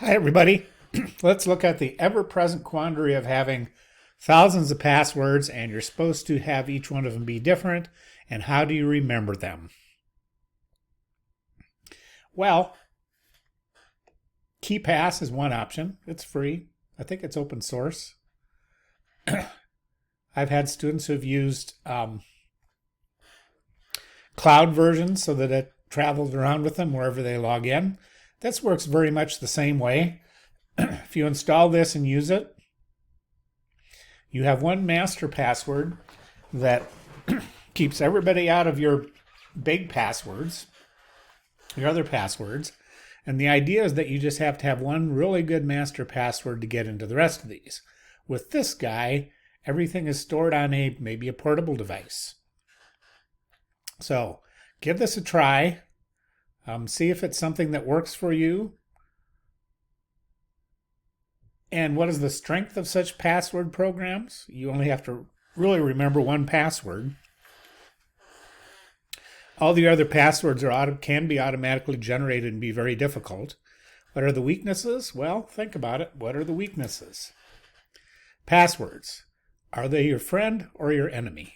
Hi, everybody. Let's look at the ever-present quandary of having thousands of passwords and you're supposed to have each one of them be different. And how do you remember them? Well, KeePass is one option. It's free. I think it's open source. I've had students who've used cloud versions so that it travels around with them wherever they log in. This works very much the same way. If you install this and use it, you have one master password that keeps everybody out of your big passwords, your other passwords. And the idea is that you just have to have one really good master password to get into the rest of these. With this guy, everything is stored on maybe a portable device. So give this a try. See if it's something that works for you. And what is the strength of such password programs? You only have to really remember one password. All the other passwords can be automatically generated and be very difficult. What are the weaknesses? Well, think about it. What are the weaknesses? Passwords. Are they your friend or your enemy?